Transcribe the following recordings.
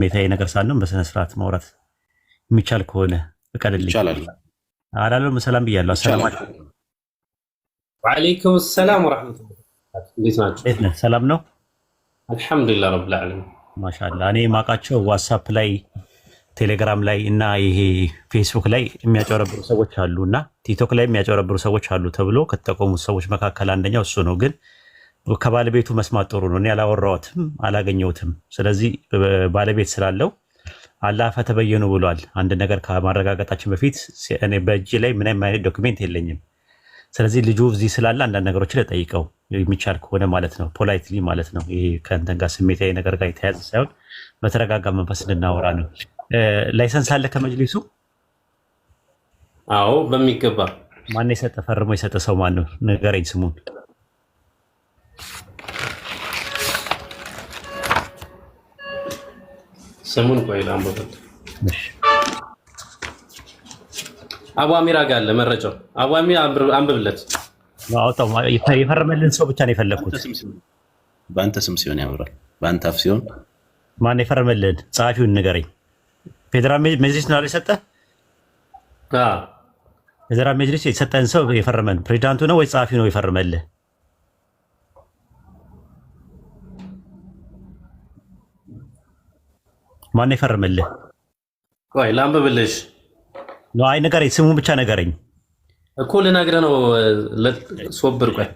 ሜታዬ ነገር ሳንሆን በስነ ስርዓት ማውራት የሚቻል ከሆነ ፍቀድልኝ። ይቻላል። አላለም ሰላም ብያለሁ። አሰላሙ አለይኩም። ወአለይኩም ሰላም ወራህመቱላህ። እንዴት ናችሁ? እንዴት ነህ? ሰላም ነው አልሐምዱሊላህ ረብል ዓለሚን። ማሻአላህ። እኔ ማውቃቸው ዋትስአፕ ላይ ቴሌግራም ላይ እና ይሄ ፌስቡክ ላይ የሚያጨረብሩ ሰዎች አሉ እና ቲክቶክ ላይ የሚያጨረብሩ ሰዎች አሉ ተብሎ ከተጠቆሙት ሰዎች መካከል አንደኛው እሱ ነው። ግን ከባለቤቱ መስማት ጥሩ ነው። እኔ አላወራሁትም አላገኘሁትም። ስለዚህ ባለቤት ስላለው አላህ ፈተበየኑ ብሏል። አንድ ነገር ከማረጋገጣችን በፊት እኔ በእጅ ላይ ምንም አይነት ዶክሜንት የለኝም። ስለዚህ ልጁ እዚህ ስላለ አንዳንድ ነገሮችን ልጠይቀው የሚቻል ከሆነ ማለት ነው፣ ፖላይትሊ ማለት ነው። ይሄ ከእንትን ጋር ስሜታዊ ነገር ጋር የተያዘ ሳይሆን በተረጋጋ መንፈስ እንድናወራ ነው። ላይሰንስ አለ ከመጅሊሱ? አዎ በሚገባ። ማን የሰጠ? ፈርሞ የሰጠ ሰው ማን ነው? ንገረኝ ስሙን። ስሙን ቆይ ላምበበት። አቡ አሚራ ጋር አለ መረጃው። አቡ አሚራ አንብብለት። አውጣው። የፈረመልን ሰው ብቻ ነው የፈለኩት። በአንተ ስም ሲሆን ያምራል፣ በአንተ አፍ ሲሆን ማን የፈረመልን? ጸሐፊውን ንገረኝ። ፌዴራል መጅሊስ ነው የሰጠ? ፌዴራል መጅሊስ የሰጠን ሰው የፈረመን ፕሬዚዳንቱ ነው ወይ ጸሐፊው ነው የፈረመልህ? ማን የፈረመልህ? ቆይ ላንብብልሽ። ነው አይ ንገረኝ፣ ስሙን ብቻ ንገረኝ እኮ ልነግርህ ነው። ሶብር ቆይ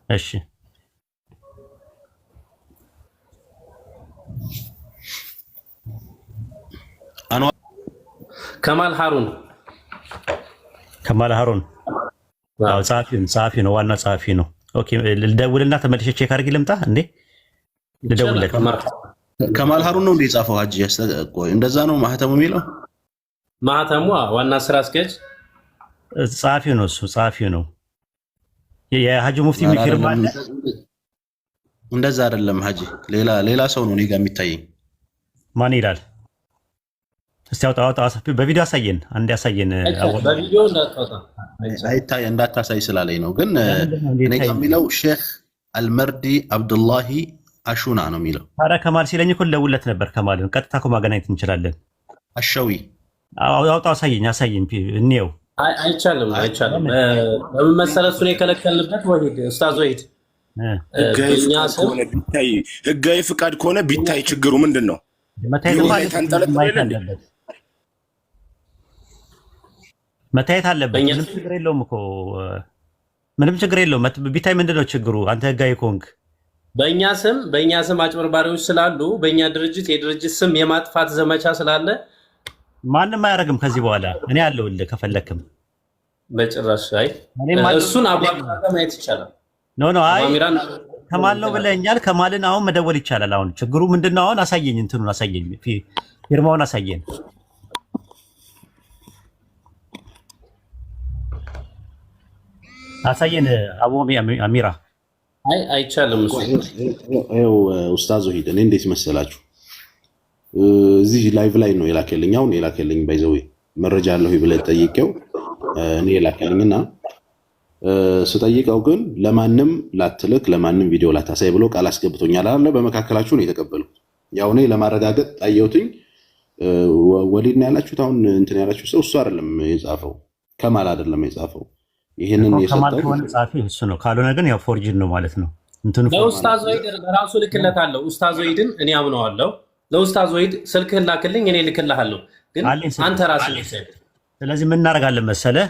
እሺ። ከማል ሃሩን። ከማል ሃሩን ጸሐፊ ነው፣ ዋና ጸሐፊ ነው። ኦኬ ልደውልና ተመልሼ ቼክ አድርጊ ልምጣ እንዴ? ልደውልለት። ከማል ሃሩን ነው እንደ የጻፈው ሀጂ? ቆይ እንደዛ ነው ማህተሙ የሚለው? ማህተሙ ዋና ስራ አስኪያጅ ጸሐፊው ነው፣ እሱ ጸሐፊው ነው። የሀጂ ሙፍቲ የሚፊርማ አለ? እንደዛ አይደለም ሀጂ፣ ሌላ ሰው ነው እኔ ጋር የሚታየኝ። ማን ይላል? እስቲ አውጣ፣ በቪዲዮ አሳየን፣ አንድ ያሳየን። በቪዲዮ እንዳታሳይ ስላለኝ ነው። ግን እኔ ጋር የሚለው ሼክ አልመርዲ አብዱላሂ አሹና ነው የሚለው። ታዲያ ከማል ሲለኝ እኮ ልደውልለት ነበር። ከማልን ቀጥታ እኮ ማገናኘት እንችላለን። አሸዊ አውጣ፣ አሳየኝ እንየው። አይቻልም። ለምን መሰለህ እሱን የከለከልንበት? ወሂድ ኡስታዝ ወሂድ ህጋዊ ፍቃድ ከሆነ ቢታይ ችግሩ ምንድን ነው? መታየት አለበት። ምንም ችግር የለውም እኮ ምንም ችግር የለውም። ቢታይ ምንድን ነው ችግሩ? አንተ ህጋዊ ኮንክ በእኛ ስም አጭበርባሪዎች ስላሉ በእኛ ድርጅት የድርጅት ስም የማጥፋት ዘመቻ ስላለ ማንም አያደርግም ከዚህ በኋላ። እኔ አለሁልህ ከፈለክም። በጭራሽ አይ እሱን አባባ ማየት ይቻላል። ኖ አይ ከማል ነው ብለኛል። ከማልን አሁን መደወል ይቻላል። አሁን ችግሩ ምንድነው? አሁን አሳየኝ፣ እንትኑን አሳየኝ፣ ፊርማውን አሳየን። አሳየን አቡ አሚራ። አይ አይቻልም። እሱ ይኸው ኡስታዝ ወሂድ፣ እኔ እንዴት መሰላችሁ እዚህ ላይቭ ላይ ነው የላከልኝ። አሁን የላከልኝ ባይዘው መረጃ አለሁ ብለህ ጠይቄው እኔ የላከልኝና ስጠይቀው ግን ለማንም ላትልክ ለማንም ቪዲዮ ላታሳይ ብሎ ቃል አስገብቶኛል አለ። በመካከላችሁ ነው የተቀበሉት። ያው እኔ ለማረጋገጥ ታየውትኝ ወሊድ ነው ያላችሁት። አሁን እንትን ያላችሁ ሰው እሱ አይደለም የጻፈው፣ ከማል አይደለም የጻፈው። ይሄንን የሰጠው ጻፊ እሱ ነው። ካልሆነ ግን ያው ፎርጅን ነው ማለት ነው። እንትኑ ለኡስታዝ ወሂድ ራሱ ልክለታለሁ። ኡስታዝ ወሂድን እኔ አምነዋለሁ። ለኡስታዝ ወሂድ ስልክህን ላክልኝ፣ እኔ ልክልሃለሁ። ግን አንተ ራስህ ልክ። ስለዚህ ምን እናደርጋለን መሰለህ?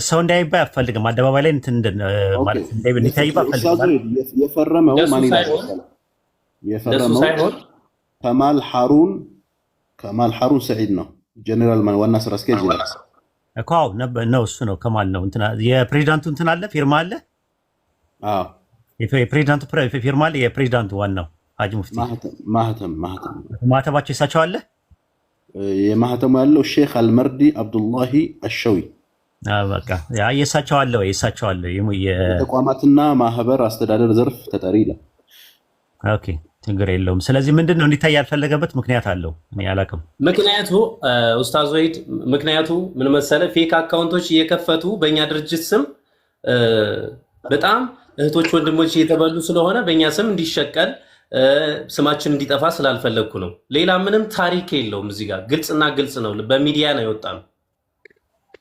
ሰው እንዳይባ አፈልግም። አደባባይ ላይ እንትን ማለት እንዳይባ አፈልግም። የፈረመው ማን ይላል? የፈረመው ከማል ሃሩን ሰዒድ ነው። ጀነራል ዋና ስራ አስኪያጅ ይላል እኮ ነው። እሱ ነው ከማል ነው። እንትና የፕሬዚዳንቱ እንትን አለ፣ ፊርማ አለ። አዎ የፕሬዚዳንቱ ፊርማ አለ። የፕሬዚዳንቱ ዋናው ሀጂ ሙፍቲ ማህተባቸው የሳቸው አለ። የማህተሙ ያለው ሼክ አልመርዲ አብዱላሂ አሸዊ። በቃ የሳቸው አለ ወይ? የሳቸው አለ። የተቋማትና ማህበር አስተዳደር ዘርፍ ተጠሪ ይላል። ኦኬ ችግር የለውም። ስለዚህ ምንድን ነው እንዲታይ ያልፈለገበት ምክንያት አለው? እኔ አላውቅም ምክንያቱ። ኡስታዝ ወሂድ ምክንያቱ ምን መሰለህ? ፌክ አካውንቶች እየከፈቱ በእኛ ድርጅት ስም በጣም እህቶች ወንድሞች እየተበሉ ስለሆነ በእኛ ስም እንዲሸቀል ስማችን እንዲጠፋ ስላልፈለግኩ ነው። ሌላ ምንም ታሪክ የለውም። እዚህ ጋር ግልጽና ግልጽ ነው። በሚዲያ ነው የወጣው።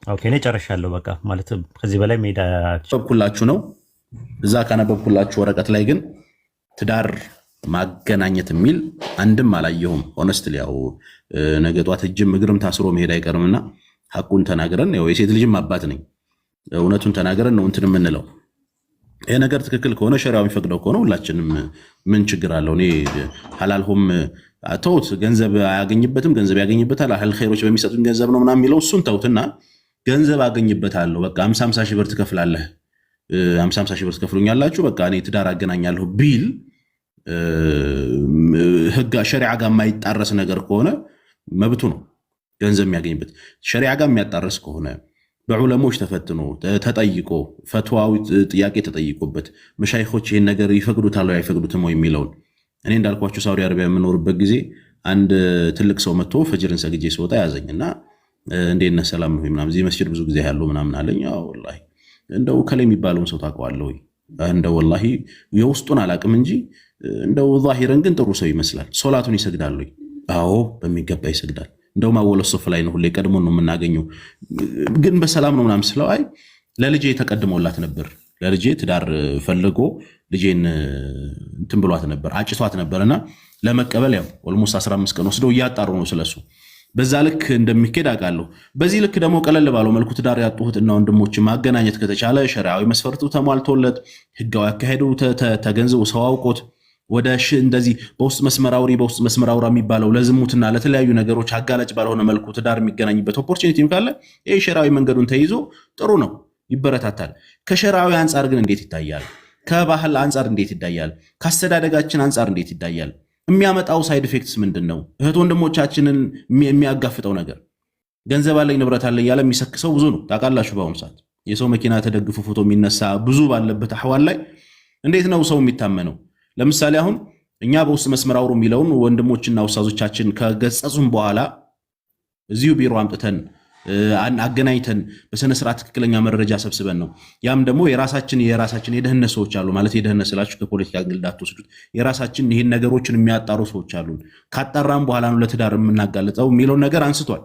ኦኬ እኔ ጨርሻለሁ። በቃ ማለት ከዚህ በላይ ሜዳ በኩላችሁ ነው። እዛ ካነበብኩላችሁ ወረቀት ላይ ግን ትዳር ማገናኘት የሚል አንድም አላየሁም። ሆነስትሊ ያው ነገ ጧት እጅም እግርም ታስሮ መሄድ አይቀርምና ሐቁን ተናገረን። ያው የሴት ልጅም አባት ነኝ። እውነቱን ተናገረን ነው እንትን የምንለው። ይሄ ነገር ትክክል ከሆነ ሸሪዓው የሚፈቅደው ከሆነ ሁላችንም ምን ችግር አለው? እኔ ሐላልሁም ተውት፣ ገንዘብ አያገኝበትም፣ ገንዘብ ያገኝበታል፣ አህል ኸይሮች በሚሰጡኝ ገንዘብ ነው ምናምን የሚለው እሱን ተውትና ገንዘብ አገኝበታለሁ በቃ 50 ሺህ ብር ትከፍላለህ፣ 50 ሺህ ብር ትከፍሉኛላችሁ፣ በቃ እኔ ትዳር አገናኛለሁ ቢል ህግ ሸሪዓ ጋር የማይጣረስ ነገር ከሆነ መብቱ ነው ገንዘብ የሚያገኝበት። ሸሪዓ ጋር የሚያጣረስ ከሆነ በዑለሞች ተፈትኖ ተጠይቆ ፈትዋዊ ጥያቄ ተጠይቆበት መሻይኾች ይህን ነገር ይፈቅዱታል ወይ አይፈቅዱትም ወይ የሚለውን እኔ እንዳልኳቸው ሳውዲ አረቢያ የምኖርበት ጊዜ አንድ ትልቅ ሰው መጥቶ ፈጅርን ሰግጄ ስወጣ ያዘኝና እንዴት ነህ ሰላም ነው ምናምን እዚህ መስጂድ ብዙ ጊዜ ያለው ምናምን አለኝ። አዎ ወላሂ እንደው ከላይ የሚባለውን ሰው ታውቀዋለህ ወይ? እንደው ወላሂ የውስጡን አላቅም እንጂ እንደው ዛሂረን ግን ጥሩ ሰው ይመስላል። ሶላቱን ይሰግዳል ወይ? አዎ በሚገባ ይሰግዳል። እንደውም አወለ ሶፍ ላይ ነው ሁሌ ቀድሞ ነው የምናገኘው። ግን በሰላም ነው ምናምን ስለው አይ ለልጄ ተቀድሞላት ነበር፣ ለልጄ ትዳር ፈልጎ ልጄን እንትን ብሏት ነበር አጭቷት ነበርና ለመቀበል ያው ኦልሞስት 15 ቀን ወስደው እያጣሩ ነው ስለሱ። በዛ ልክ እንደሚኬድ አውቃለሁ። በዚህ ልክ ደግሞ ቀለል ባለው መልኩ ትዳር ያጡትና ወንድሞች ማገናኘት ከተቻለ ሸሪዓዊ መስፈርቱ ተሟልቶለት ህጋዊ አካሄዱ ተገንዝቦ ሰው አውቆት ወደ እንደዚህ በውስጥ መስመር አውራ የሚባለው ለዝሙትና ለተለያዩ ነገሮች አጋላጭ ባልሆነ መልኩ ትዳር የሚገናኝበት ኦፖርቹኒቲም ካለ ይሄ ሸሪዓዊ መንገዱን ተይዞ ጥሩ ነው፣ ይበረታታል። ከሸሪዓዊ አንጻር ግን እንዴት ይታያል? ከባህል አንጻር እንዴት ይታያል? ከአስተዳደጋችን አንጻር እንዴት ይታያል? የሚያመጣው ሳይድ ኢፌክትስ ምንድን ነው? እህት ወንድሞቻችንን የሚያጋፍጠው ነገር ገንዘብ አለኝ ንብረት አለኝ ያለ የሚሰክሰው ብዙ ነው። ታውቃላችሁ፣ በአሁኑ ሰዓት የሰው መኪና ተደግፎ ፎቶ የሚነሳ ብዙ ባለበት አህዋል ላይ እንዴት ነው ሰው የሚታመነው? ለምሳሌ አሁን እኛ በውስጥ መስመር አውሩ የሚለውን ወንድሞችና ውስታዞቻችን ከገጸጹም በኋላ እዚሁ ቢሮ አምጥተን አገናኝተን በስነ ስርዓት ትክክለኛ መረጃ ሰብስበን ነው። ያም ደግሞ የራሳችን የደህንነት ሰዎች አሉ ማለት የደህንነት ስላችሁ ከፖለቲካ ግልድ አትወስዱት። የራሳችን ይህን ነገሮችን የሚያጣሩ ሰዎች አሉ። ካጣራም በኋላ ነው ለትዳር የምናጋልጠው የሚለውን ነገር አንስቷል።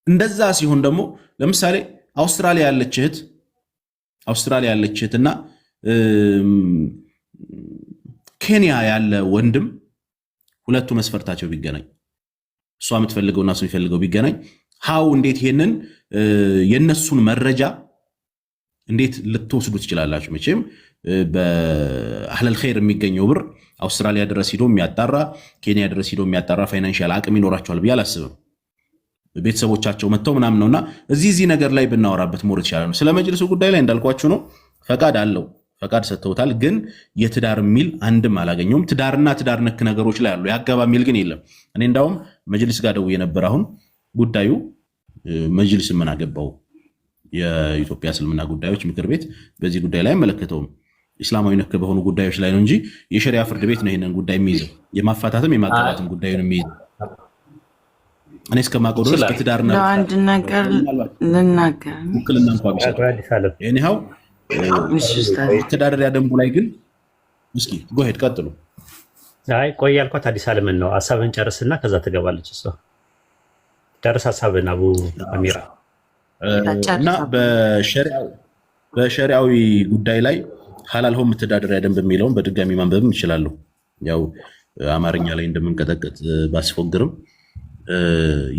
እንደዛ ሲሆን ደግሞ ለምሳሌ አውስትራሊያ ያለች እህት እና ኬንያ ያለ ወንድም ሁለቱ መስፈርታቸው ቢገናኝ እሷ የምትፈልገውና እሱ የሚፈልገው ቢገናኝ እንዴት ይሄንን የነሱን መረጃ እንዴት ልትወስዱ ትችላላችሁ? መቼም በአህለል ኸይር የሚገኘው ብር አውስትራሊያ ድረስ ሂዶ የሚያጣራ ኬንያ ድረስ ሂዶ የሚያጣራ ፋይናንሻል አቅም ይኖራቸዋል ብዬ አላስብም። ቤተሰቦቻቸው መጥተው ምናምን ነውና እዚህ ነገር ላይ ብናወራበት ሞር ይችላል ነው። ስለ መጅልሱ ጉዳይ ላይ እንዳልኳችሁ ነው። ፈቃድ አለው፣ ፈቃድ ሰጥተውታል። ግን የትዳር የሚል አንድም አላገኘውም። ትዳርና ትዳር ነክ ነገሮች ላይ አሉ፣ ያጋባ የሚል ግን የለም። እኔ እንዳውም መጅልስ ጋር ደውዬ ነበር። አሁን ጉዳዩ መጅልስ ምን አገባው? የኢትዮጵያ እስልምና ጉዳዮች ምክር ቤት በዚህ ጉዳይ ላይ አይመለከተውም። እስላማዊ ነክ በሆኑ ጉዳዮች ላይ ነው እንጂ የሸሪያ ፍርድ ቤት ነው ይሄንን ጉዳይ የሚይዘው፣ የማፋታትም የማጋባትም ጉዳዩን የሚይዘው። እኔ እስከማውቀው ድረስ በትዳርና አንድ ነገር ልናገር ውክልና እንኳን ቢሰጥ እኔው ተዳደሪያ ደንቡ ላይ ግን እስኪ ጎሄድ ቀጥሉ። አይ ቆይ ያልኳት አዲስ አለምን ነው። ሐሳብን ጨርስና ከዛ ትገባለች እሷ። ጨርስ ሐሳብን አቡ አሚራ። እና በሸሪዓዊ ጉዳይ ላይ ሐላል ሆም ተዳደሪያ ደንብ የሚለውን በድጋሚ ማንበብም ይችላሉ። ያው አማርኛ ላይ እንደምንቀጠቀጥ ባስፎግርም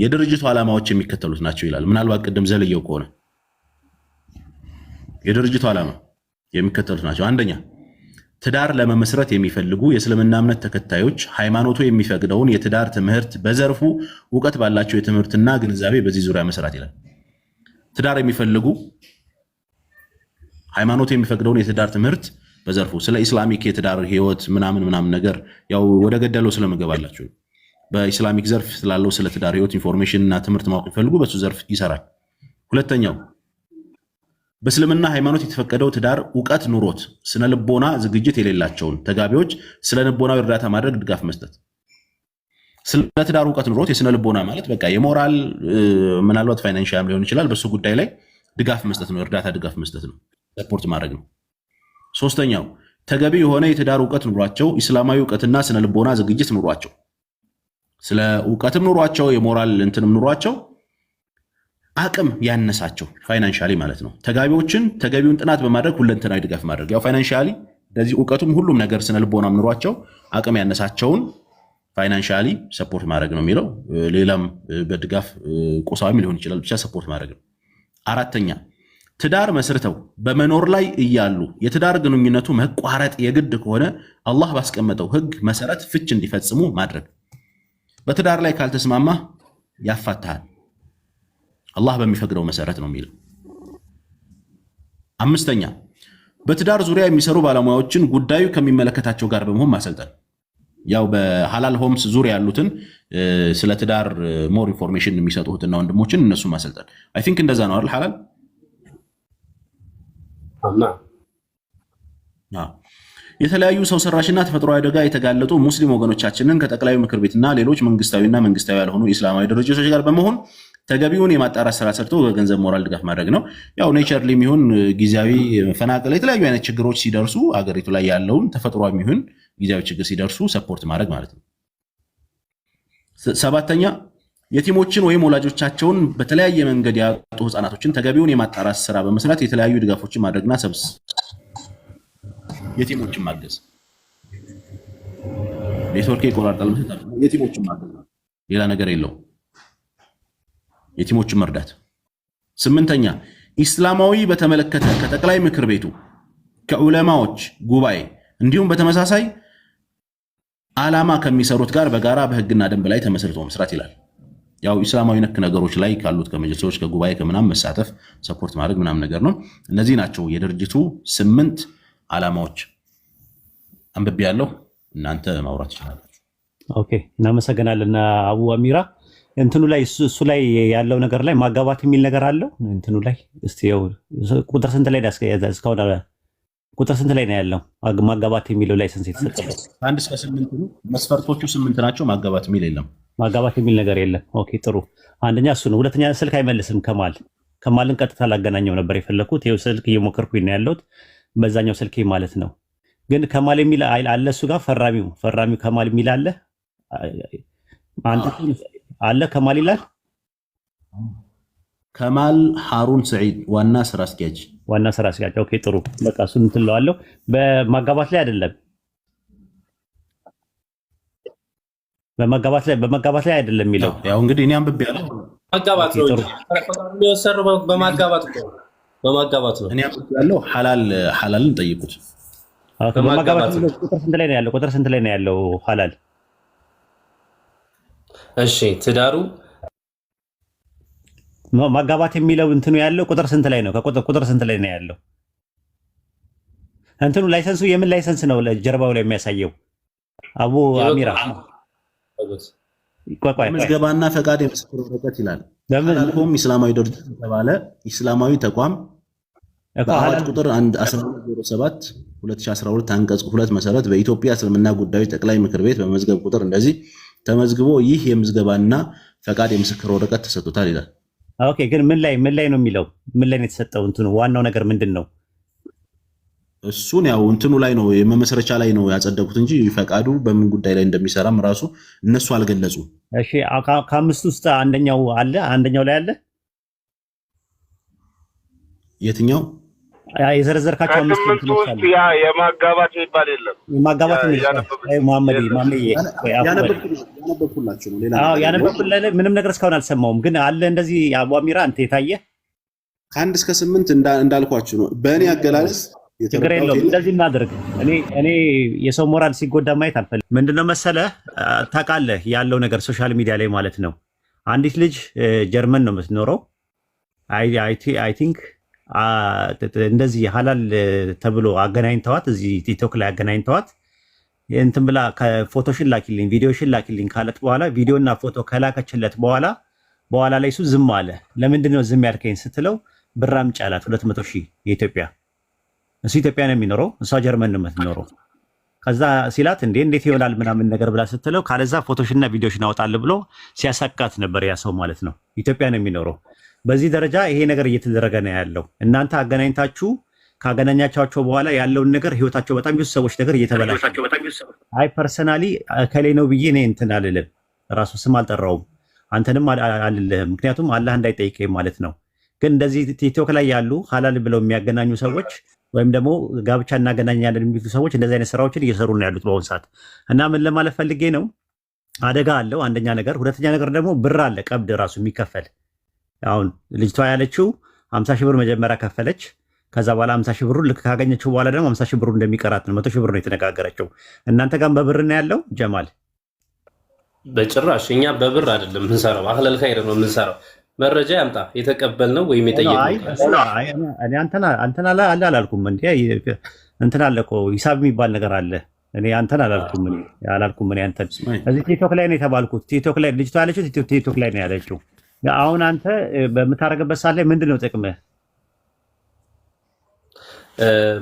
የድርጅቱ ዓላማዎች የሚከተሉት ናቸው ይላል። ምናልባት ቅድም ዘልየው ከሆነ የድርጅቱ ዓላማ የሚከተሉት ናቸው። አንደኛ ትዳር ለመመስረት የሚፈልጉ የእስልምና እምነት ተከታዮች ሃይማኖቱ የሚፈቅደውን የትዳር ትምህርት በዘርፉ እውቀት ባላቸው የትምህርትና ግንዛቤ በዚህ ዙሪያ መስራት ይላል። ትዳር የሚፈልጉ ሃይማኖቱ የሚፈቅደውን የትዳር ትምህርት በዘርፉ ስለ ኢስላሚክ የትዳር ህይወት ምናምን ነገር ያው ወደ ገደለው ስለመገባላችሁ በኢስላሚክ ዘርፍ ስላለው ስለ ትዳር ህይወት ኢንፎርሜሽን እና ትምህርት ማወቅ የሚፈልጉ በሱ ዘርፍ ይሰራል። ሁለተኛው በእስልምና ሃይማኖት የተፈቀደው ትዳር እውቀት ኑሮት ስነ ልቦና ዝግጅት የሌላቸውን ተጋቢዎች ስለ ልቦናዊ እርዳታ ማድረግ ድጋፍ መስጠት። ስለ ትዳር እውቀት ኑሮት የስነ ልቦና ማለት በቃ የሞራል ምናልባት ፋይናንሻል ሊሆን ይችላል። በሱ ጉዳይ ላይ ድጋፍ መስጠት ነው፣ እርዳታ ድጋፍ መስጠት ነው፣ ሰፖርት ማድረግ ነው። ሶስተኛው ተገቢ የሆነ የትዳር እውቀት ኑሯቸው፣ ኢስላማዊ እውቀትና ስነ ልቦና ዝግጅት ኑሯቸው፣ ስለ እውቀትም ኑሯቸው፣ የሞራል እንትንም ኑሯቸው፣ አቅም ያነሳቸው ፋይናንሻሊ ማለት ነው። ተጋቢዎችን ተገቢውን ጥናት በማድረግ ሁለንተናዊ ድጋፍ ማድረግ ያው ፋይናንሻሊ እንደዚህ እውቀቱም ሁሉም ነገር ስነ ልቦናም ኑሯቸው አቅም ያነሳቸውን ፋይናንሻሊ ሰፖርት ማድረግ ነው የሚለው። ሌላም በድጋፍ ቁሳዊም ሊሆን ይችላል፣ ብቻ ሰፖርት ማድረግ ነው። አራተኛ ትዳር መስርተው በመኖር ላይ እያሉ የትዳር ግንኙነቱ መቋረጥ የግድ ከሆነ አላህ ባስቀመጠው ሕግ መሰረት ፍች እንዲፈጽሙ ማድረግ። በትዳር ላይ ካልተስማማ ያፋታሃል፣ አላህ በሚፈቅደው መሰረት ነው የሚለው። አምስተኛ በትዳር ዙሪያ የሚሰሩ ባለሙያዎችን ጉዳዩ ከሚመለከታቸው ጋር በመሆን ማሰልጠን። ያው በሐላል ሆምስ ዙሪያ ያሉትን ስለ ትዳር ሞር ኢንፎርሜሽን የሚሰጡትና ወንድሞችን እነሱ ማሰልጠን። አይ ቲንክ እንደዛ ነው አይደል? ሐላል የተለያዩ ሰው ሰራሽና ተፈጥሯዊ አደጋ የተጋለጡ ሙስሊም ወገኖቻችንን ከጠቅላይ ምክር ቤትና ሌሎች መንግስታዊና መንግስታዊ ያልሆኑ ኢስላማዊ ድርጅቶች ጋር በመሆን ተገቢውን የማጣራት ስራ ሰርቶ በገንዘብ ሞራል ድጋፍ ማድረግ ነው። ያው ኔቸር የሚሆን ጊዜያዊ መፈናቀል፣ የተለያዩ አይነት ችግሮች ሲደርሱ አገሪቱ ላይ ያለውን ተፈጥሯዊ የሚሆን ጊዜያዊ ችግር ሲደርሱ ሰፖርት ማድረግ ማለት ነው። ሰባተኛ የቲሞችን ወይም ወላጆቻቸውን በተለያየ መንገድ ያጡ ህፃናቶችን ተገቢውን የማጣራት ስራ በመስራት የተለያዩ ድጋፎችን ማድረግና የቲሞችን ማገዝ። ኔትወርክ ይቆራርጣል። የቲሞችን ማገዝ ነው፣ ሌላ ነገር የለውም። የቲሞችን መርዳት። ስምንተኛ ኢስላማዊ በተመለከተ ከጠቅላይ ምክር ቤቱ ከዑለማዎች ጉባኤ እንዲሁም በተመሳሳይ ዓላማ ከሚሰሩት ጋር በጋራ በህግና ደንብ ላይ ተመስርቶ መስራት ይላል። ያው ኢስላማዊ ነክ ነገሮች ላይ ካሉት ከመጅልሶች ከጉባኤ ከምናም መሳተፍ ሰፖርት ማድረግ ምናም ነገር ነው። እነዚህ ናቸው የድርጅቱ 8 ዓላማዎች። አንብቤ ያለው እናንተ ማውራት ትችላላችሁ። ኦኬ፣ እናመሰግናለን አቡ አሚራ። እንትኑ ላይ እሱ ላይ ያለው ነገር ላይ ማጋባት የሚል ነገር አለው። እንትኑ ላይ እስቲ ቁጥር ስንት ላይ እስካሁን ቁጥር ስንት ላይ ነው ያለው? ማጋባት የሚለው ላይሰንስ የተሰጠበት 1 እስከ 8 ነው። መስፈርቶቹ 8 ናቸው። ማጋባት የሚል የለም። ማጋባት የሚል ነገር የለም። ኦኬ ጥሩ። አንደኛ እሱ ነው። ሁለተኛ ስልክ አይመልስም። ከማልን ቀጥታ ላገናኘው ነበር የፈለኩት። ይኸው ስልክ እየሞከርኩኝ ነው ያለሁት በዛኛው ስልክ ማለት ነው። ግን ከማል የሚል አለ እሱ ጋር ፈራሚው ከማል የሚል አለ አለ ከማል ይላል። ከማል ሃሩን ሰዒድ ዋና ስራ አስኪያጅ። ኦኬ ጥሩ። በቃ እሱን እንትለዋለሁ። በማጋባት ላይ አይደለም በመጋባት ላይ አይደለም የሚለው። ያው እንግዲህ እኔ አንብቤያለሁ። ማጋባት ነው የሚወሰሩ በማጋባት ነው። እኔ አንብቤያለሁ። ሐላልን ጠይቁት። በማጋባት ቁጥር ስንት ላይ ነው ያለው? ቁጥር ስንት ላይ ነው ያለው ሐላል? እሺ ትዳሩ ማጋባት የሚለው እንትኑ ያለው ቁጥር ስንት ላይ ነው? ቁጥር ስንት ላይ ነው ያለው? እንትኑ ላይሰንሱ የምን ላይሰንስ ነው? ጀርባው ላይ የሚያሳየው አቡ አሚራ ምዝገባና ፈቃድ የምስክር ወረቀት ይላል። ለምን ኢስላማዊ ድርጅት የተባለ ኢስላማዊ ተቋም በአዋጅ ቁጥር 1207 2012 አንቀጽ 2 መሰረት በኢትዮጵያ እስልምና ጉዳዮች ጠቅላይ ምክር ቤት በመዝገብ ቁጥር እንደዚህ ተመዝግቦ ይህ የምዝገባና ፈቃድ የምስክር ወረቀት ተሰጥቶታል ይላል። ኦኬ ግን ምን ላይ ነው የሚለው? ምን ላይ ነው የተሰጠው? እንትኑ ዋናው ነገር ምንድን ነው? እሱን ያው እንትኑ ላይ ነው የመመስረቻ ላይ ነው ያጸደቁት እንጂ ፈቃዱ በምን ጉዳይ ላይ እንደሚሰራም ራሱ እነሱ አልገለጹም። እሺ ከአምስቱ ውስጥ አንደኛው ላይ አለ። የትኛው የዘረዘርካቸው አምስቱ እንትኖች አሉ? ያ የማጋባት የሚባል የለም። የማጋባት ያነበብኩላችሁ ነው። ሌላ ያነበብኩልህ ምንም ነገር እስካሁን አልሰማሁም፣ ግን አለ እንደዚህ አቡ አሚራ አንተ የታየህ ከ1 እስከ 8 እንዳልኳችሁ ነው። በእኔ አገላለጽ ችግር የለውም። እንደዚህ እናድርግ። እኔ የሰው ሞራል ሲጎዳ ማየት አልፈልግም። ምንድነው መሰለህ ታውቃለህ ያለው ነገር ሶሻል ሚዲያ ላይ ማለት ነው። አንዲት ልጅ ጀርመን ነው የምትኖረው። አይ ቲንክ እንደዚህ ሐላል ተብሎ አገናኝተዋት እዚህ ቲክቶክ ላይ አገናኝተዋት እንትን ብላ ከፎቶሽን ላኪልኝ ቪዲዮሽን ላኪልኝ ካለት በኋላ ቪዲዮና ፎቶ ከላከችለት በኋላ ላይ እሱ ዝም አለ። ለምንድን ነው ዝም ያልከኝ ስትለው ብር አምጪ አላት 200,000 የኢትዮጵያ። እሱ ኢትዮጵያ ነው የሚኖረው፣ እሷ ጀርመን ነው የምትኖረው። ከዛ ሲላት እንዴት ይሆናል ምናምን ነገር ብላ ስትለው ካለዛ ፎቶሽና ቪዲዮሽን አወጣልህ ብሎ ሲያሳቃት ነበር ያ ሰው ማለት ነው። ኢትዮጵያ ነው የሚኖረው። በዚህ ደረጃ ይሄ ነገር እየተደረገ ነው ያለው። እናንተ አገናኝታችሁ ካገናኛቸው በኋላ ያለውን ነገር ህይወታቸው በጣም ብዙ ሰዎች ነገር እየተበላሸ አይ ፐርሰናሊ ከሌ ነው ብዬ እኔ እንትን አልልም። ራሱ ስም አልጠራውም አንተንም አልልህም። ምክንያቱም አላህ እንዳይጠይቀኝ ማለት ነው። ግን እንደዚህ ቲክቶክ ላይ ያሉ ሐላል ብለው የሚያገናኙ ሰዎች ወይም ደግሞ ጋብቻ እናገናኛለን የሚሉ ሰዎች እንደዚህ አይነት ስራዎችን እየሰሩ ነው ያሉት በአሁኑ ሰዓት። እና ምን ለማለት ፈልጌ ነው አደጋ አለው አንደኛ ነገር፣ ሁለተኛ ነገር ደግሞ ብር አለ ቀብድ ራሱ የሚከፈል። አሁን ልጅቷ ያለችው 50 ሺህ ብር መጀመሪያ ከፈለች። ከዛ በኋላ 50 ሺህ ብሩን ልክ ካገኘችው በኋላ ደግሞ 50 ሺህ ብሩ እንደሚቀራት ነው 100 ሺህ ብር ነው የተነጋገረችው። እናንተ ጋር በብር ነው ያለው ጀማል? በጭራሽ እኛ በብር አይደለም የምንሰራው፣ አህለል ኸይር ነው የምንሰራው። መረጃ ያምጣ የተቀበልነው ወይም የጠየቅነው። አንተን አላልኩም እንዴ እንትን አለ እኮ ሂሳብ የሚባል ነገር አለ። እኔ አንተን አላልኩም እኔ አንተን እዚህ ቲክቶክ ላይ ነው የተባልኩት። ቲክቶክ ላይ ልጅቷ ያለችው ቲክቶክ ላይ ነው ያለችው። አሁን አንተ በምታረግበት ሰዓት ላይ ምንድን ነው ጥቅምህ?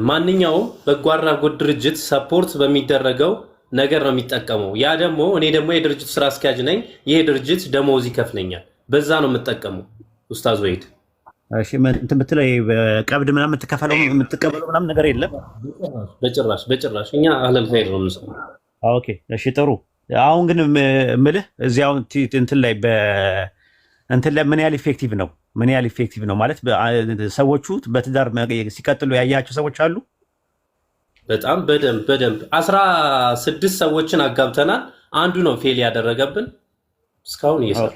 ማንኛውም በጎ አድራጎት ድርጅት ሰፖርት በሚደረገው ነገር ነው የሚጠቀመው። ያ ደግሞ እኔ ደግሞ የድርጅቱ ስራ አስኪያጅ ነኝ። ይሄ ድርጅት ደሞዝ ይከፍለኛል። በዛ ነው የምጠቀመው። ኡስታዝ ወሂድ እሺ፣ እንትን ብትለው ቀብድ ምናምን የምትቀበለው ምናምን ነገር የለም በጭራሽ። እኛ አህለል ኸይር ነው የምንሰራው። ኦኬ እሺ ጥሩ። አሁን ግን ምልህ እዚህ አሁን እንትን ላይ ምን ያህል ኢፌክቲቭ ነው? ምን ያህል ኢፌክቲቭ ነው ማለት ሰዎቹ በትዳር ሲቀጥሉ ያያቸው ሰዎች አሉ? በጣም በደንብ 16 ሰዎችን አጋብተናል። አንዱ ነው ፌል ያደረገብን እስካሁን እየሰራ።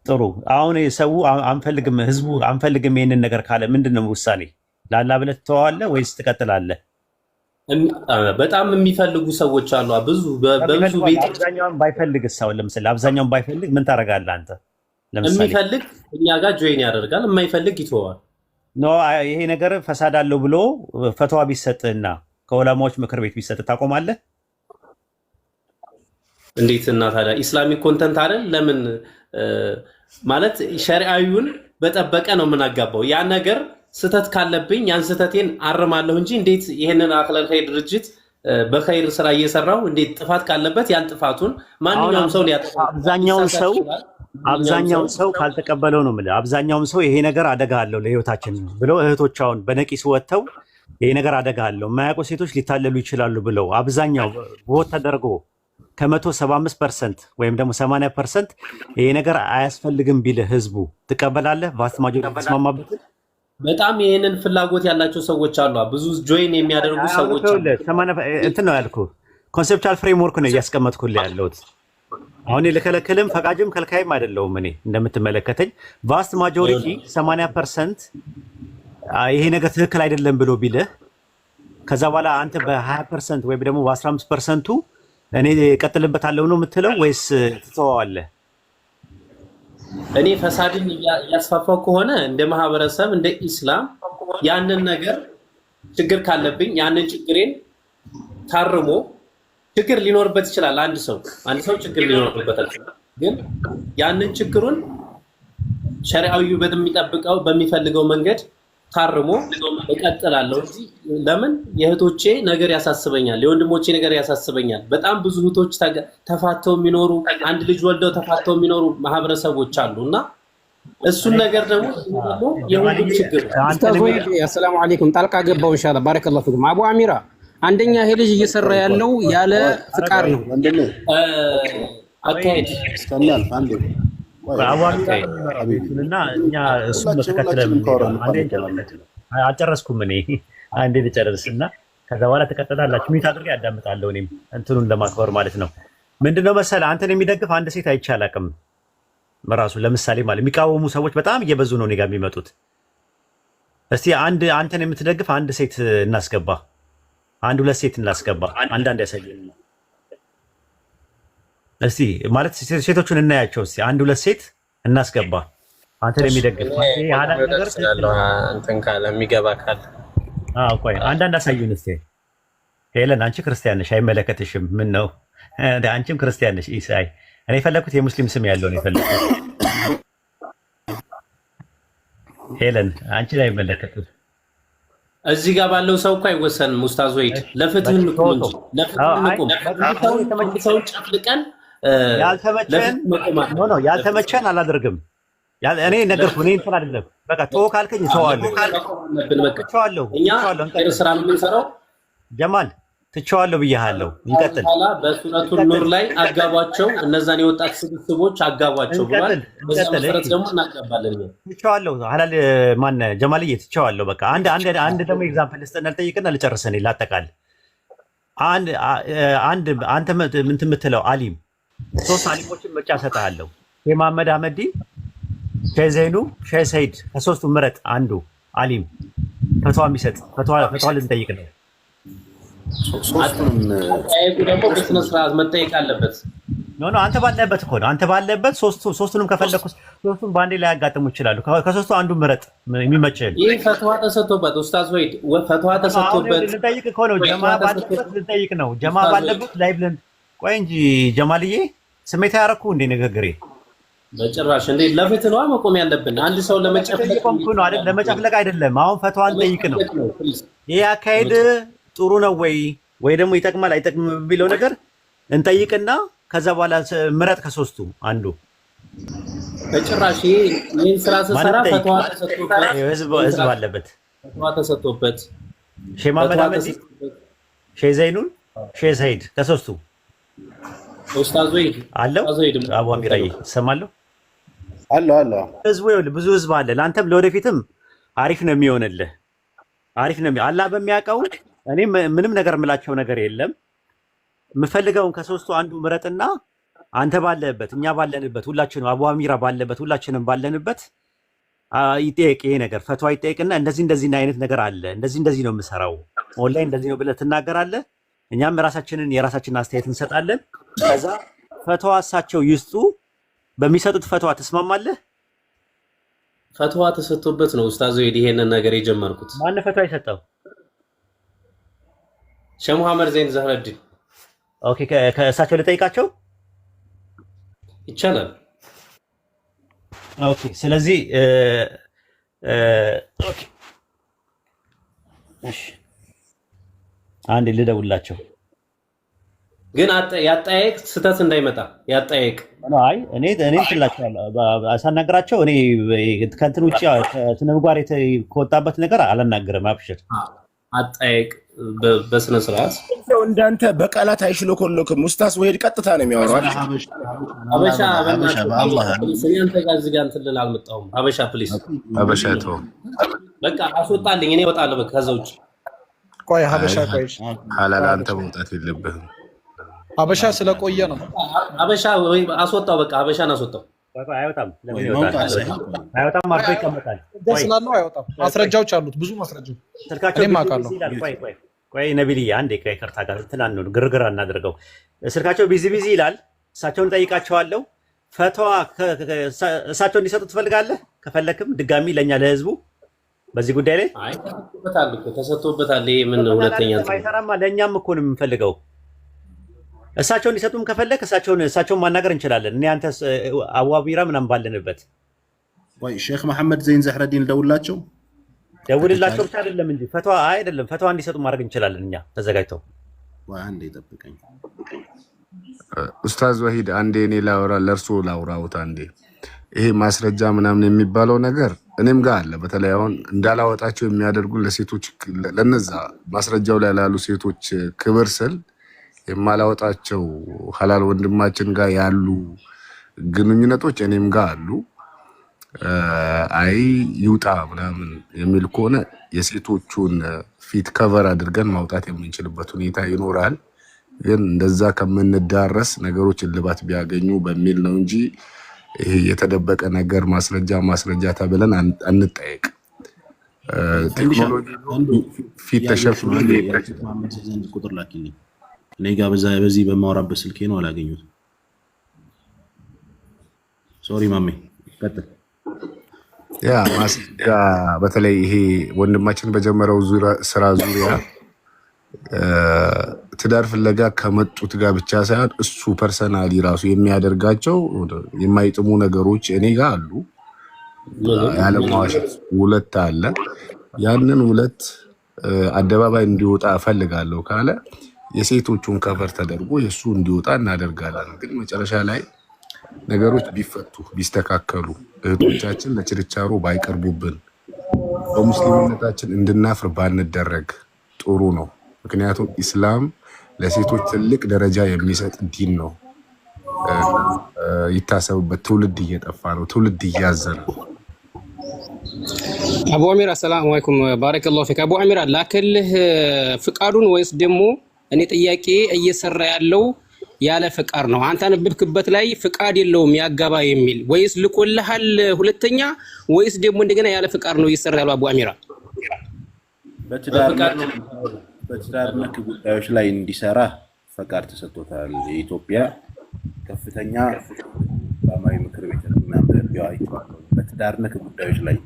ጥሩ። አሁን ሰው አንፈልግም፣ ህዝቡ አንፈልግም ይሄንን ነገር ካለ ምንድነው ውሳኔ? ላላ ብለህ ትተዋለህ ወይስ ትቀጥላለህ? በጣም የሚፈልጉ ሰዎች አሉ። በብዙ ቤት አብዛኛውን ባይፈልግ ሰው ለምሳሌ አብዛኛውን ባይፈልግ ምን ታደርጋለህ አንተ? የሚፈልግ እኛ ጋር ጆይን ያደርጋል፣ የማይፈልግ ይተዋል። ኖ ይሄ ነገር ፈሳድ አለው ብሎ ፈትዋ ቢሰጥና ከዑለማዎች ምክር ቤት ቢሰጥ ታቆማለህ? እንዴት እና ታዲያ ኢስላሚክ ኮንተንት አይደል? ለምን ማለት ሸሪዓዊውን በጠበቀ ነው የምናጋባው። ያ ነገር ስተት ካለብኝ ያን ስተቴን አርማለሁ እንጂ እንዴት ይሄንን አህለል ኸይር ድርጅት በኸይር ስራ እየሰራው እንዴት ጥፋት ካለበት ያን ጥፋቱን ማንኛውም ሰው ሊያጠፋ አብዛኛውን ሰው ካልተቀበለው ነው የምልህ። አብዛኛውን ሰው ይሄ ነገር አደጋ አለው ለህይወታችን ብለው እህቶቻውን በነቂስ ወጥተው ይሄ ነገር አደጋ አለው የማያውቁ ሴቶች ሊታለሉ ይችላሉ ብለው አብዛኛው ቦት ተደርጎ ከ175% ወይም ደግሞ 80% ይሄ ነገር አያስፈልግም ቢልህ ህዝቡ ትቀበላለህ? ቫስት ማጆሪቲ ተስማማበት። በጣም ይሄንን ፍላጎት ያላቸው ሰዎች አሉ። ብዙ ጆይን የሚያደርጉ ሰዎች አሉ። እንትን ነው ያልኩህ፣ ኮንሴፕቹዋል ፍሬምወርክ ነው እያስቀመጥኩልህ ያለሁት። አሁን ልከለክልም ፈቃጅም ከልካይም አይደለሁም። እኔ እንደምትመለከተኝ ቫስት ማጆሪቲ 80% ይሄ ነገር ትክክል አይደለም ብሎ ቢልህ ከዛ በኋላ አንተ በ20% ወይም ደግሞ በ15%ቱ እኔ እቀጥልበታለሁ ነው የምትለው ወይስ ትተዋዋለህ? እኔ ፈሳድን እያስፋፋው ከሆነ እንደ ማህበረሰብ እንደ ኢስላም ያንን ነገር ችግር ካለብኝ ያንን ችግሬን ታርሞ ችግር ሊኖርበት ይችላል። አንድ ሰው ችግር ሊኖርበት ይችላል። ግን ያንን ችግሩን ሸሪዓዊ በሚጠብቀው በሚፈልገው መንገድ ታርሞ እቀጥላለሁ እንጂ ለምን የእህቶቼ ነገር ያሳስበኛል፣ የወንድሞቼ ነገር ያሳስበኛል። በጣም ብዙ እህቶች ተፋተው የሚኖሩ አንድ ልጅ ወልደው ተፋተው የሚኖሩ ማህበረሰቦች አሉና እሱን ነገር ደግሞ የሁሉም ችግር አሰላሙ አለይኩም ጣልቃ ገባው ኢንሻአላህ ባረከላሁ ፊኩም አቡ አሚራ አንደኛ ይሄ ልጅ እየሰራ ያለው ያለ ፍቃድ ነው። አካሄድ እስከሚያልፍ አንዴ እና እኛ እሱን ተከትለን አልጨረስኩም። እኔ አንዴ ልጨርስና ከዛ በኋላ ትቀጥላላችሁ። ሚት አድርጌ ያዳምጣለሁ። እኔም እንትኑን ለማክበር ማለት ነው። ምንድነው መሰለህ አንተን የሚደግፍ አንድ ሴት አይቼ አላውቅም። ራሱ ለምሳሌ ማለት የሚቃወሙ ሰዎች በጣም እየበዙ ነው እኔ ጋር የሚመጡት። እስቲ አንተን የምትደግፍ አንድ ሴት እናስገባ፣ አንድ ሁለት ሴት እናስገባ። አንዳንድ ያሳየን እስቲ ማለት ሴቶቹን እናያቸው። እስቲ አንድ ሁለት ሴት እናስገባ። አንተን የሚደግፍ እንትን ካለ የሚገባ ካለ ቆይ አንዳንድ አሳዩን እስቲ። ሄለን አንቺ ክርስቲያን ነሽ አይመለከትሽም። ምን ነው አንቺም ክርስቲያን ነሽ። ኢሳይ እኔ የፈለኩት የሙስሊም ስም ያለው ነው የፈለኩት። ሄለን አንቺ ላይ አይመለከትም። እዚህ ጋር ባለው ሰው እኮ አይወሰንም። ኡስታዝ ወሂድ ለፍትህ እንቁም እንጂ ለፍትህ ሰው ጨፍልቀን ያልተመቸን አላደርግም። እኔ ነገርኩህ። እኔ እንትን አይደለም በቃ ተወው ካልከኝ ተዋለሁ። ትቼዋለሁ። እኛ ስራ ነው የምንሰራው። ጀማል ትቼዋለሁ ብያለሁ። እንቀጥል። በሱረቱን ኑር ላይ አጋቧቸው፣ እነዛን የወጣት ስብስቦች አጋቧቸው ብሏል። በዛ መሰረት ደግሞ እናጋባለን። ትቼዋለሁ። ሐላል ማነህ ጀማልዬ ትቼዋለሁ። በቃ አንድ ደግሞ ኤግዛምፕል ልስጥና ልጠይቅና ልጨርስ። እኔ ላጠቃል። አንድ አንተ ምን የምትለው አሊም 3 አሊሞችን ምርጫ ሰጥሃለሁ። ሼህ መሐመድ አህመዲን፣ ሼህ ዘይኑ፣ ሼህ ሰይድ ከ3ቱ ምረጥ አንዱ አሊም ፈትዋ የሚሰጥ ፈትዋ ልንጠይቅ ነው። አጠያየቁ ደግሞ በስነ ስርዓት መጠየቅ አለበት። ኖ አንተ ባለበት እኮ ነው። አንተ ባለበት ሶስቱንም ከፈለኩ ሶስቱን ባንዴ ላይ ያጋጥሙ ይችላሉ። ከሶስቱ አንዱ ምረጥ የሚመችህ። ይህ ፈትዋ ተሰጥቶበት ኡስታዝ ወይድ ፈትዋ ተሰጥቶበት ልጠይቅ እኮ ነው። ጀማ ባለበት ልጠይቅ ነው። ጀማ ባለበት ላይ ብለን ቆይ እንጂ ጀማልዬ ስሜት ያረኩ እንደ ንግግሬ በጭራሽ እንዴ ለፍትህ ነው መቆም ያለብን። አንድ ሰው ለመጨፍለቅ ነው አይደል? ለመጨፍለቅ አይደለም። አሁን ፈትዋን ጠይቅ ነው። ይሄ አካሄድ ጥሩ ነው ወይ ደግሞ ይጠቅማል አይጠቅምም የሚለው ነገር እንጠይቅና ከዛ በኋላ ምረጥ ከሶስቱ አንዱ። በጭራሽ ይሄን ስራ ስሰራ ፈትዋ ተሰጥቶበት ህዝብ አለበት። ፈትዋ ተሰጥቶበት ሼህ መሐመድ አህመድ፣ ሼህ ዘይኑን፣ ሼህ ሰይድ ከሶስቱ ኡስታዝ ወይድ አለው። አቡ አሚራዬ ይሰማለሁ አለ ህዝቡ ብዙ ህዝብ አለ። ለአንተም ለወደፊትም አሪፍ ነው የሚሆንልህ። አሪፍ ነው አላህ በሚያውቀው። እኔ ምንም ነገር የምላቸው ነገር የለም። የምፈልገውን ከሶስቱ አንዱ ምረጥና አንተ ባለበት እኛ ባለንበት ሁላችንም አቡ አሚራ ባለበት ሁላችንም ባለንበት ይጠየቅ። ይሄ ነገር ፈትዋ ይጠየቅና እንደዚህ አይነት ነገር አለ እንደዚህ ነው የምሰራው ኦንላይን እንደዚህ ነው ብለህ ትናገራለህ። እኛም የራሳችንን አስተያየት እንሰጣለን። ከዛ ፈትዋ እሳቸው ይስጡ። በሚሰጡት ፈትዋ ትስማማለህ? ፈትዋ ተሰጥቶበት ነው ኡስታዝ ወይድ ይሄንን ነገር የጀመርኩት። ማነው ፈትዋ የሰጠው? ሼህ መሐመድ ዘይን ዘህረዲን። ኦኬ ከእሳቸው ልጠይቃቸው ይቻላል። ኦኬ ስለዚህ ኦኬ እሺ አንዴ ልደውላቸው። ግን ያጠያየቅ ስህተት እንዳይመጣ ያጠያየቅ። አይ እኔ ትላቸዋለሁ አሳናግራቸው። እኔ ከእንትን ውጭ ከስነ ምግባር ከወጣበት ነገር አላናገርም። አብሽር አጠያየቅ በስነ ስርዓት እንዳንተ በቃላት አይሽሎኮሎክም። ኡስታዝ ወይድ ቀጥታ ነው የሚያወራው። አበሻ በእናንተ ጋር እዚህ ጋር እንትን ልል አልመጣሁም። አበሻ ፕሊስ አበሻ ተው በቃ አስወጣልኝ። እኔ እወጣለሁ በቃ ከዛ ውጭ። ቆይ ሀበሻ ቆይ ሐላል አንተ መውጣት የለብህም። ሀበሻ ስለቆየ ነው። ሀበሻ ወይ አስወጣው በቃ ሀበሻን አስወጣው። አይወጣም። ለምን ይወጣል? አይወጣም። አርፎ ይቀመጣል። ስላለው አይወጣም። ማስረጃዎች አሉት፣ ብዙ ማስረጃዎች። እኔም አውቃለሁ። ቆይ ነቢልዬ አንዴ ከይቅርታ ጋር እንትን ግርግር እናድርገው። ስልካቸው ቢዚ ይላል። እሳቸውን ጠይቃቸዋለሁ። ፈትዋ እሳቸው እንዲሰጡ ትፈልጋለህ? ከፈለክም ድጋሚ ለእኛ ለህዝቡ በዚህ ጉዳይ ላይ ተሰጥቶበታል። ይሄ ምን ሁለተኛ አይሰራማ። ለእኛም እኮ ነው የምንፈልገው። እሳቸውን እንዲሰጡም ከፈለክ እሳቸውን ማናገር እንችላለን። እኔ አንተ አቡ አሚራ ምናምን ባለንበት ወይ ሼህ መሐመድ ዘይን ዘህረዲን ደውላቸው ደውልላቸው ብቻ አይደለም እንጂ ፈትዋ አይደለም ፈትዋ እንዲሰጡ ማድረግ እንችላለን። እኛ ተዘጋጅተው አንዴ ጠብቀኝ ኡስታዝ ወሂድ አንዴ እኔ ላውራ ለእርሶ ላውራውት አንዴ። ይሄ ማስረጃ ምናምን የሚባለው ነገር እኔም ጋር አለ። በተለይ አሁን እንዳላወጣቸው የሚያደርጉ ለሴቶች ለነዛ ማስረጃው ላይ ላሉ ሴቶች ክብር ስል የማላወጣቸው ሐላል ወንድማችን ጋር ያሉ ግንኙነቶች እኔም ጋር አሉ። አይ ይውጣ ምናምን የሚል ከሆነ የሴቶቹን ፊት ከቨር አድርገን ማውጣት የምንችልበት ሁኔታ ይኖራል። ግን እንደዛ ከምንዳረስ ነገሮች እልባት ቢያገኙ በሚል ነው እንጂ ይሄ የተደበቀ ነገር ማስረጃ ተብለን አንጠየቅ። ቴክኖሎጂ ፊት ተሸፍኖ ቁጥር ላኪልኝ። እኔ ጋር በዚህ በማወራበት ስልኬ ነው አላገኙት። ሶሪ ማሜ ቀጥል። ያ ማስረጃ በተለይ ይሄ ወንድማችን በጀመረው ስራ ዙሪያ ትዳር ፍለጋ ከመጡት ጋር ብቻ ሳይሆን እሱ ፐርሰናሊ ራሱ የሚያደርጋቸው የማይጥሙ ነገሮች እኔ ጋር አሉ። ያለማዋሸት ውለት አለ። ያንን ውለት አደባባይ እንዲወጣ እፈልጋለሁ ካለ የሴቶቹን ከቨር ተደርጎ የእሱ እንዲወጣ እናደርጋለን። ግን መጨረሻ ላይ ነገሮች ቢፈቱ ቢስተካከሉ እህቶቻችን ለችርቻሮ ባይቀርቡብን በሙስሊምነታችን እንድናፍር ባንደረግ ጥሩ ነው። ምክንያቱም ኢስላም ለሴቶች ትልቅ ደረጃ የሚሰጥ ዲን ነው። ይታሰብበት። ትውልድ እየጠፋ ነው። ትውልድ እያዘነ ነው። አቡ አሚራ ሰላም አለይኩም ባረከላሁ ፊክ። አቡ አሚራ ላከልህ ፍቃዱን ወይስ ደግሞ እኔ ጥያቄ እየሰራ ያለው ያለ ፍቃድ ነው? አንተ አነበብክበት ላይ ፍቃድ የለውም ያጋባ የሚል ወይስ ልቆልሃል ሁለተኛ ወይስ ደግሞ እንደገና ያለ ፍቃድ ነው እየሰራ ያለው? አቡ አሚራ በትዳር ነክ ጉዳዮች ላይ እንዲሰራ ፈቃድ ተሰጥቶታል። የኢትዮጵያ ከፍተኛ ሰላማዊ ምክር ቤት በትዳር ነክ ጉዳዮች ላይ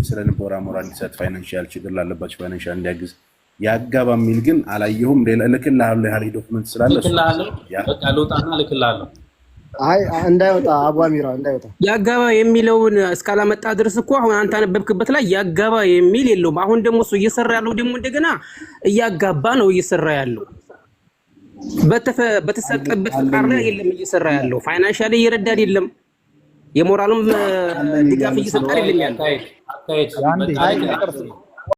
ስለ ንቦራ ሞራ እንዲሰጥ ፋይናንሻል ችግር ላለባቸው ፋይናንሻል እንዲያግዝ ያጋባ የሚል ግን አላየሁም። እልክልሃለሁ ያለ ዶክመንት ስላለ በቃ ልውጣና እልክልሃለሁ። አይ እንዳይወጣ አቡ አሚራ እንዳይወጣ። ያጋባ የሚለውን እስካላመጣ ድረስ እኮ አሁን አንተ አነበብክበት ላይ ያጋባ የሚል የለውም። አሁን ደግሞ እሱ እየሰራ ያለው ደግሞ እንደገና እያጋባ ነው እየሰራ ያለው። በተሰጠበት ፍቃድ ላይ የለም እየሰራ ያለው። ፋይናንሻሊ እየረዳ አይደለም፣ የሞራልም ድጋፍ እየሰጠ አይደለም ያለው።